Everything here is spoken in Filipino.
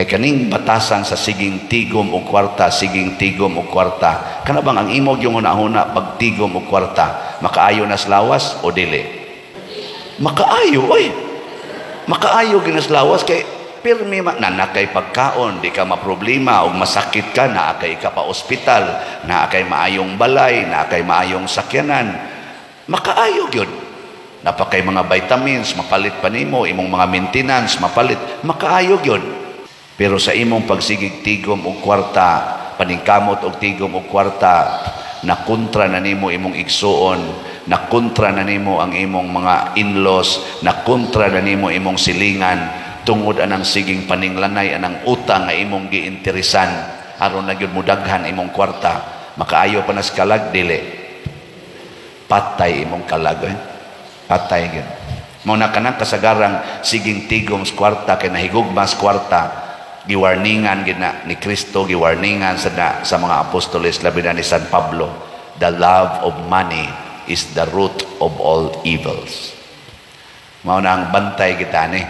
kaning batasan sa siging tigom o kwarta, siging tigom o kwarta, kana bang ang imog yung una-una pag tigom o kwarta, makaayo na sa lawas o dili? Makaayo, oy. Makaayo ginas lawas kay pirmi nanakay pagkaon, di ka maproblema o masakit ka, naakay ka pa ospital, naakay maayong balay, naakay maayong sakyanan. Makaayo gyud. Napakay mga vitamins, mapalit pa nimo, imong mga maintenance, mapalit, makaayo gyud. Pero sa imong pagsigig tigom o kwarta, paningkamot og tigom o kwarta, na kontra na nimo imong igsuon, na kontra na nimo ang imong mga in-laws, na kontra na nimo imong silingan, tungod anang siging paninglanay anang utang nga imong giinteresan aron na gyud mo daghan imong kwarta, makaayo pa nas kalag dili. Patay imong kalag, patay gyud. Mao na kanang kasagarang siging tigom sa kwarta kay nahigugma sa kwarta, giwarningan gid na ni Kristo, giwarningan sa mga apostoles, labi na ni San Pablo, the love of money is the root of all evils. Mao na ang bantay kita ni